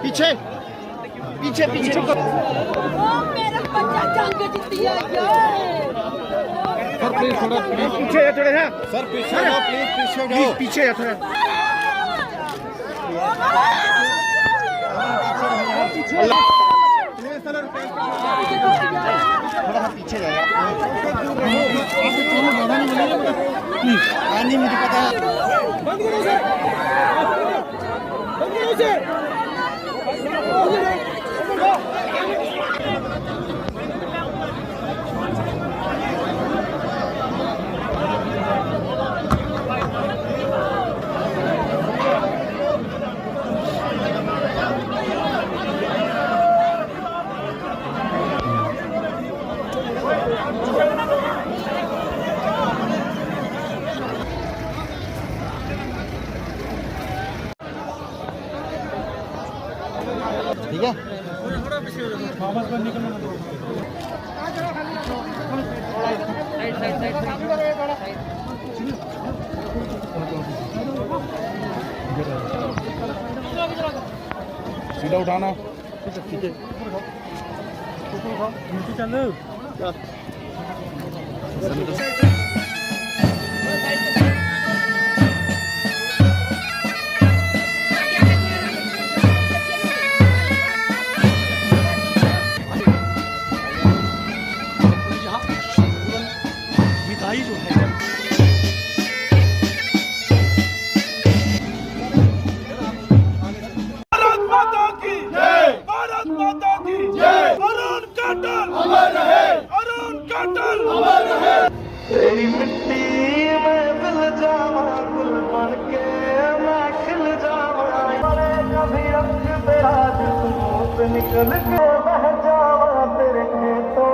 पीछे पीछे पीछे मेरा बच्चा जंग जीती है सर प्लीज थोड़ा पीछे है थोड़ा सा सर पीछे जाओ प्लीज पीछे जाओ पीछे है थोड़ा थोड़ा सा पीछे जाओ नहीं मुझे पता है बंद करो सर बंद करो सर ठीक है सीधा उठाना ठीक है तेरी मिट्टी में मिल जावा गुल बन के मैं खिल जावा कभी रंग तेरा जिस्मों पे निकल के बह जावा तेरे खेतों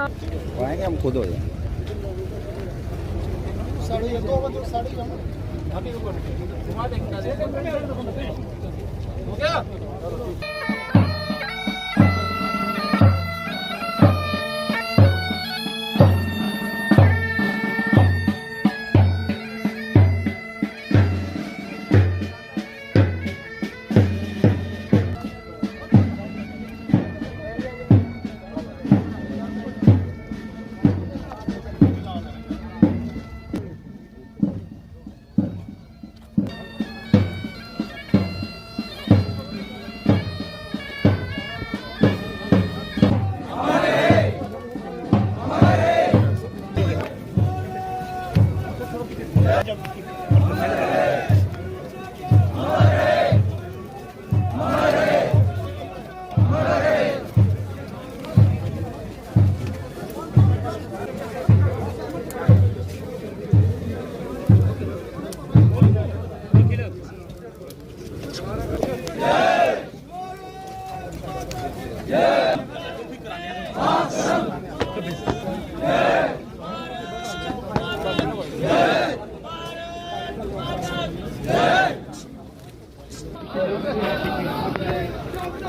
आएंगे हम खुद हो जाएंगे।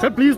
सर प्लीज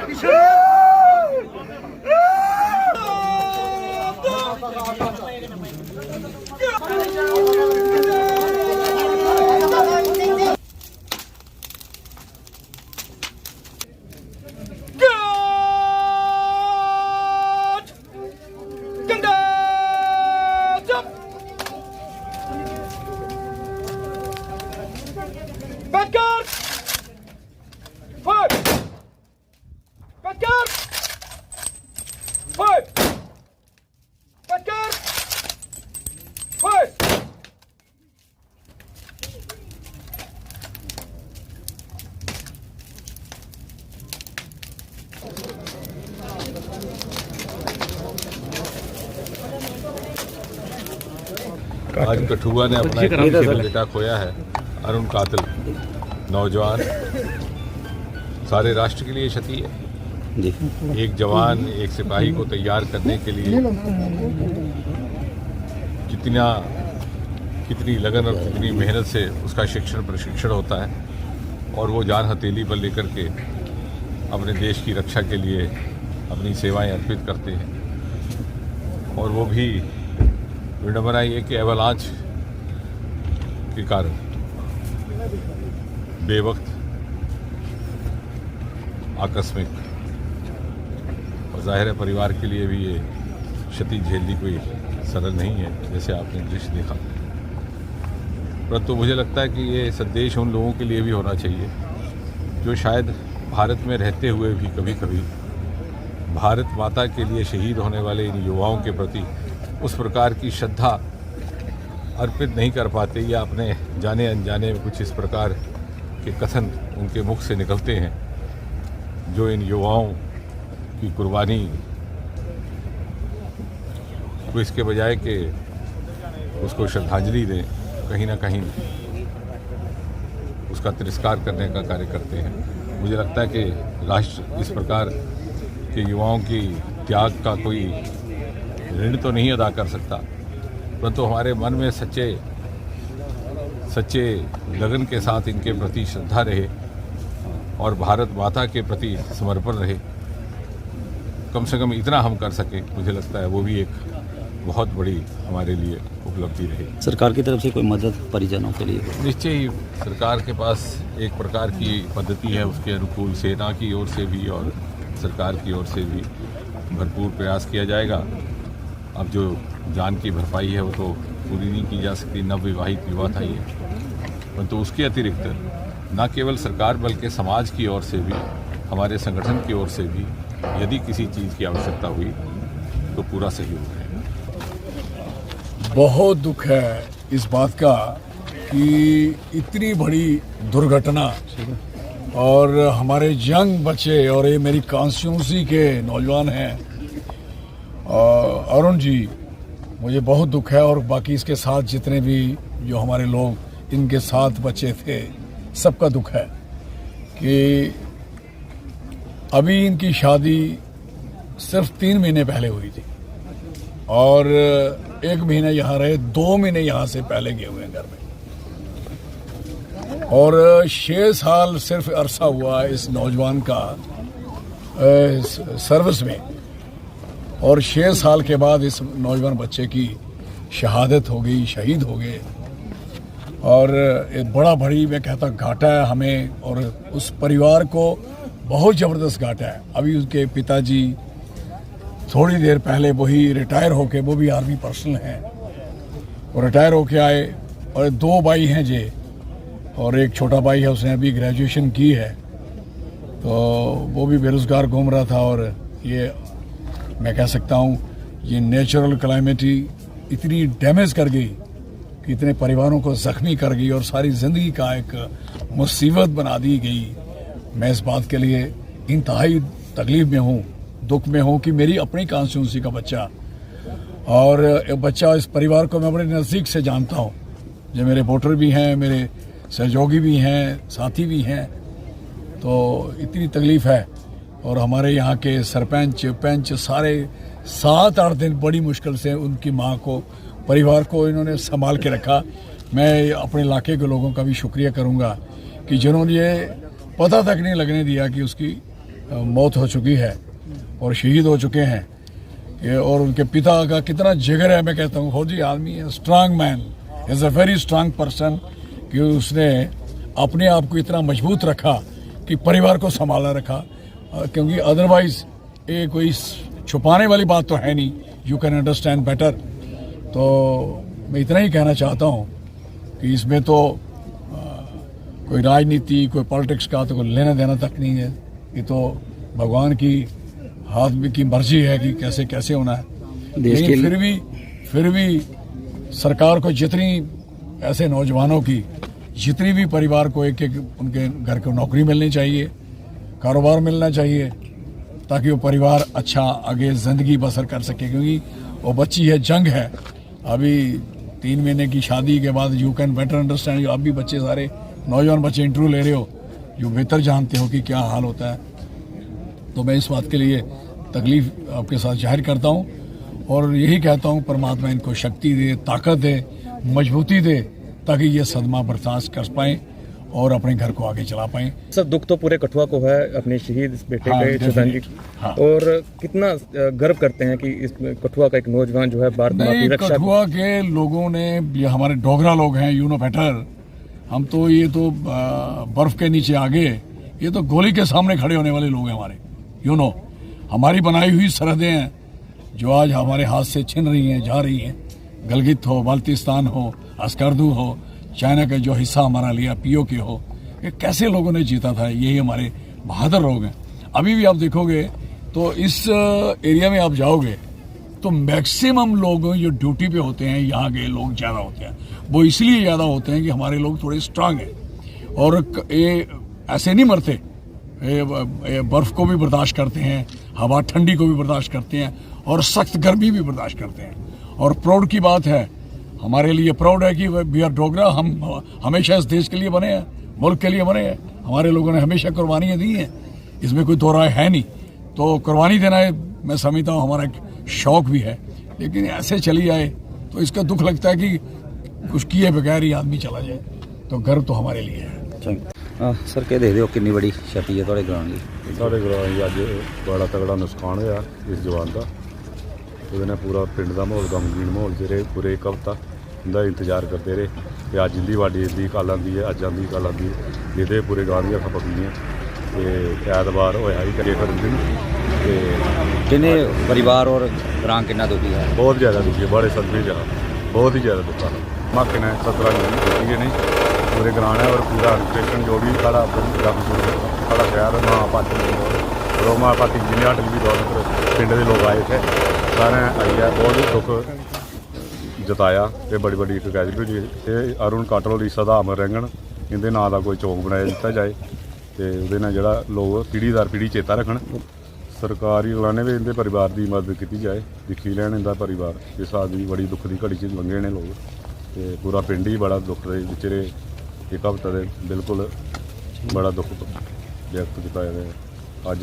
पीछे आज कठुआ ने अपना एक बेटा खोया है। अरुण कातिल नौजवान सारे राष्ट्र के लिए क्षति है। एक जवान एक सिपाही को तैयार करने के लिए कितनी लगन और कितनी मेहनत से उसका शिक्षण प्रशिक्षण होता है और वो जान हथेली पर लेकर के अपने देश की रक्षा के लिए अपनी सेवाएं अर्पित करते हैं। और वो भी विडंबना ये कि एवलांच के कारण बेवक्त आकस्मिक और जाहिर है परिवार के लिए भी ये क्षति झेलनी कोई सरल नहीं है, जैसे आपने दृश्य देखा। परंतु मुझे लगता है कि ये संदेश उन लोगों के लिए भी होना चाहिए जो शायद भारत में रहते हुए भी कभी कभी भारत माता के लिए शहीद होने वाले इन युवाओं के प्रति उस प्रकार की श्रद्धा अर्पित नहीं कर पाते या अपने जाने अनजाने में कुछ इस प्रकार के कथन उनके मुख से निकलते हैं जो इन युवाओं की कुर्बानी को इसके बजाय कि उसको श्रद्धांजलि दें, कहीं ना कहीं उसका तिरस्कार करने का कार्य करते हैं। मुझे लगता है कि राष्ट्र इस प्रकार के युवाओं की त्याग का कोई ऋण तो नहीं अदा कर सकता, परंतु हमारे मन में सच्चे लगन के साथ इनके प्रति श्रद्धा रहे और भारत माता के प्रति समर्पण रहे। कम से कम इतना हम कर सके, मुझे लगता है वो भी एक बहुत बड़ी हमारे लिए उपलब्धि रही। सरकार की तरफ से कोई मदद परिजनों के लिए? निश्चय ही सरकार के पास एक प्रकार की पद्धति है, उसके अनुकूल सेना की ओर से भी और सरकार की ओर से भी भरपूर प्रयास किया जाएगा। अब जो जान की भरपाई है वो तो पूरी नहीं की जा सकती, नवविवाहित युवा था ये, परंतु उसके अतिरिक्त न केवल सरकार बल्कि समाज की ओर से भी, हमारे संगठन की ओर से भी यदि किसी चीज़ की आवश्यकता हुई तो पूरा सहयोग है। बहुत दुख है इस बात का कि इतनी बड़ी दुर्घटना और हमारे यंग बच्चे, और ये मेरी कॉन्स्टिट्यूंसी के नौजवान हैं अरुण जी, मुझे बहुत दुख है। और बाकी इसके साथ जितने भी जो हमारे लोग इनके साथ बच्चे थे, सबका दुख है कि अभी इनकी शादी सिर्फ 3 महीने पहले हुई थी और 1 महीना यहाँ रहे, 2 महीने यहाँ से पहले गए हुए हैं घर में, और 6 साल सिर्फ अरसा हुआ इस नौजवान का सर्विस में, और 6 साल के बाद इस नौजवान बच्चे की शहादत हो गई, शहीद हो गए। और एक बड़ा बड़ी मैं कहता घाटा है हमें और उस परिवार को, बहुत ज़बरदस्त घाटा है। अभी उसके पिताजी थोड़ी देर पहले वही रिटायर होके, वो भी आर्मी पर्सनल हैं, वो रिटायर होके आए, और 2 भाई हैं जे, और एक छोटा भाई है, उसने अभी ग्रेजुएशन की है, तो वो भी बेरोज़गार घूम रहा था। और ये मैं कह सकता हूँ ये नेचुरल क्लाइमेटी इतनी डैमेज कर गई कि इतने परिवारों को ज़ख्मी कर गई और सारी ज़िंदगी का एक मुसीबत बना दी गई। मैं इस बात के लिए इंतहाई तकलीफ में हूँ, दुख में हूँ कि मेरी अपनी कॉन्स्टिट्यूंसी का बच्चा, और बच्चा, इस परिवार को मैं बड़े नज़दीक से जानता हूँ, जो मेरे वोटर भी हैं, मेरे सहयोगी भी हैं, साथी भी हैं, तो इतनी तकलीफ़ है। और हमारे यहाँ के सरपंच पंच सारे 7-8 दिन बड़ी मुश्किल से उनकी माँ को, परिवार को इन्होंने संभाल के रखा। मैं अपने इलाके के लोगों का भी शुक्रिया करूँगा कि जिन्होंने ये पता तक नहीं लगने दिया कि उसकी मौत हो चुकी है और शहीद हो चुके हैं। और उनके पिता का कितना जिगर है। मैं कहता हूँ फौजी आदमी है, strong man, is a very strong person, कि उसने अपने आप को इतना मजबूत रखा कि परिवार को संभाला रखा, क्योंकि अदरवाइज ये कोई छुपाने वाली बात तो है नहीं, यू कैन अंडरस्टैंड बेटर। तो मैं इतना ही कहना चाहता हूँ कि इसमें तो कोई राजनीति, कोई पॉलिटिक्स का तो कोई लेना देना तक नहीं है। ये तो भगवान की हाथ में की मर्जी है कि कैसे कैसे होना है। लेकिन फिर भी सरकार को जितनी ऐसे नौजवानों की, जितनी भी परिवार को एक एक उनके घर को नौकरी मिलनी चाहिए, कारोबार मिलना चाहिए, ताकि वो परिवार अच्छा आगे ज़िंदगी बसर कर सके। क्योंकि वो बच्ची है, जंग है, अभी 3 महीने की शादी के बाद यू कैन बेटर अंडरस्टैंड। आप भी बच्चे, सारे नौजवान बच्चे इंटरव्यू ले रहे हो, जो बेहतर जानते हो कि क्या हाल होता है। तो मैं इस बात के लिए तकलीफ आपके साथ जाहिर करता हूँ और यही कहता हूँ परमात्मा इनको शक्ति दे, ताकत दे, मजबूती दे, ताकि ये सदमा बर्दाश्त कर पाएँ और अपने घर को आगे चला पाएँ। सर, दुख तो पूरे कठुआ को है अपने शहीद इस बेटे के श्रद्धांजलि। हाँ। और कितना गर्व करते हैं कि इस कठुआ का एक नौजवान जो है भारत माँ की रक्षा। कठुआ के लोगों ने, ये हमारे डोगरा लोग हैं, यू नो बेटर, हम तो ये तो बर्फ के नीचे आगे, ये तो गोली के सामने खड़े होने वाले लोग हैं हमारे, यू नो। हमारी बनाई हुई सरहदें हैं जो आज हमारे हाथ से छिन रही हैं, जा रही हैं। गलगित हो, बाल्टिस्तान हो, अस्कर्दू हो, चाइना का जो हिस्सा हमारा लिया, पीओके हो, ये कैसे लोगों ने जीता था। यही हमारे बहादुर लोग हैं। अभी भी आप देखोगे तो इस एरिया में आप जाओगे तो मैक्सिमम लोग जो ड्यूटी पे होते हैं, यहाँ के लोग ज़्यादा होते हैं। वो इसलिए ज़्यादा होते हैं कि हमारे लोग थोड़े स्ट्रांग हैं और ये ऐसे नहीं मरते, ये बर्फ़ को भी बर्दाश्त करते हैं, हवा ठंडी को भी बर्दाश्त करते हैं और सख्त गर्मी भी बर्दाश्त करते हैं। और प्राउड की बात है, हमारे लिए प्राउड है कि वी आर डोगरा। हम हमेशा इस देश के लिए बने हैं, मुल्क के लिए बने हैं। हमारे लोगों ने हमेशा कुर्बानियाँ दी हैं, इसमें कोई दो राय है नहीं। तो कुर्बानी देना है, मैं समझता हूँ हमारा एक शौक भी है। लेकिन ऐसे चली जाए तो इसका दुख लगता है कि कुछ किए बगैर ही आदमी चला जाए। तो गर्व तो हमारे लिए है। सर कह दे कितनी बड़ी क्षति है थोड़े ग्राउंड की? साढ़े ग्राउंड अज बड़ा तगड़ा नुकसान होया इस जवान का। ਉਹਨੇ पूरा पिंड का माहौल गमगीन माहौल च रहे पूरे एक हफ्ता उनका इंतजार करते रहे कि अज इंदी वाडी इंदी कल आती है, अज आती कल आती है। ये पूरे गांव दी अखां पक्कियां ते ऐतवार होया ही करिए फिर दिन ते किन्ने परिवार और ग्रां कितना दुखी है? बहुत ज़्यादा दुखी है, बड़े सदमे च बहुत ही ज़्यादा दुख है। धमाके ने 17 जने दुखी नहीं पूरे ग्रां है और पूरा स्टेशन जो भी साढ़ा साढ़ा शहर माँ पाटी रोमा पाटी जिन्हें हटल भी दौर पिंड के लोग आए थे, सारे आई है। बहुत ही दुख जताया। ये बड़ी बड़ी एक कैजुअलिटी ते अरुण काटल होरी सदा अमर रंगन, इनके नाम का कोई चौक बनाया दिता जाए तो वो जोड़ा लोग पीढ़ी दर पीढ़ी चेता रखन। सरकारी लाने भी इनके परिवार की मदद की जाए, दिखी लैन इनका परिवार इस आदमी बड़ी दुख की घड़ी च लंघे ने लोग। तो पूरा पिंड ही बड़ा दुख के विचरे एक हफ्ते दे बिल्कुल बड़ा दुख व्यक्त किया। अज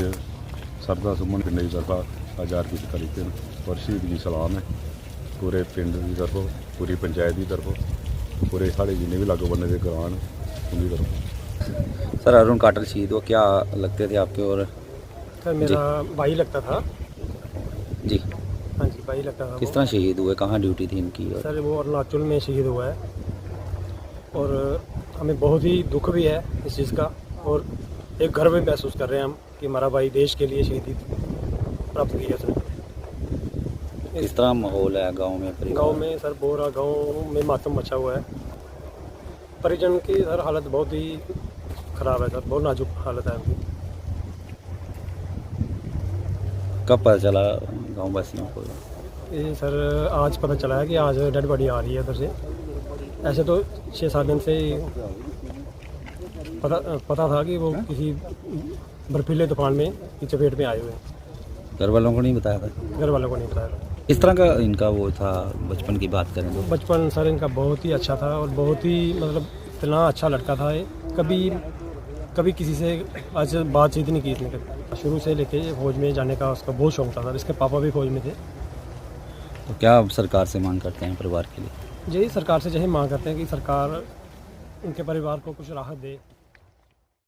सरदा सुमन पिंड की तरफा हजार की तरीके और शहीद की सलाम है पूरे पिंड की तरफों, पूरी पंचायत की तरफों, पूरे साढ़े जिन्हें भी लागू बनने के ग्रां उनकी तरफ। सर अरुण काटल शहीद हो, क्या लगते थे आपके? और सर मेरा भाई लगता था जी। हाँ जी, भाई लगता था। किस तरह शहीद हुए, कहाँ ड्यूटी थी इनकी? और सर वो अरुणाचल में शहीद हुआ है और हमें बहुत ही दुख भी है इस चीज़ का और एक गर्व भी महसूस कर रहे हैं हम कि हमारा भाई देश के लिए शहीदी प्राप्त की है उसने। किस तरह माहौल है गांव में? गांव में सर बोरा गांव में मातम मचा हुआ है। परिजन की सर हालत बहुत ही ख़राब है सर, बहुत नाजुक हालत है उनकी। कब पता चला गांव वासियों को? ये सर आज पता चला है कि आज डेड बॉडी आ रही है उधर से। ऐसे तो 6-7 दिन से पता था कि वो किसी बर्फीले तूफान में की चपेट में आए हुए हैं। घर वालों को नहीं बताया था? घर वालों को नहीं बताया था। इस तरह का इनका वो था बचपन की बात करें तो? बचपन सर इनका बहुत ही अच्छा था और बहुत ही मतलब इतना अच्छा लड़का था ये। कभी किसी से आज बातचीत नहीं की इसने कभी। शुरू से लेके फौज में जाने का उसका बहुत शौक था सर। इसके पापा भी फौज में थे। तो क्या आप सरकार से मांग करते हैं परिवार के लिए? यही सरकार से यही मांग करते हैं कि सरकार उनके परिवार को कुछ राहत दे।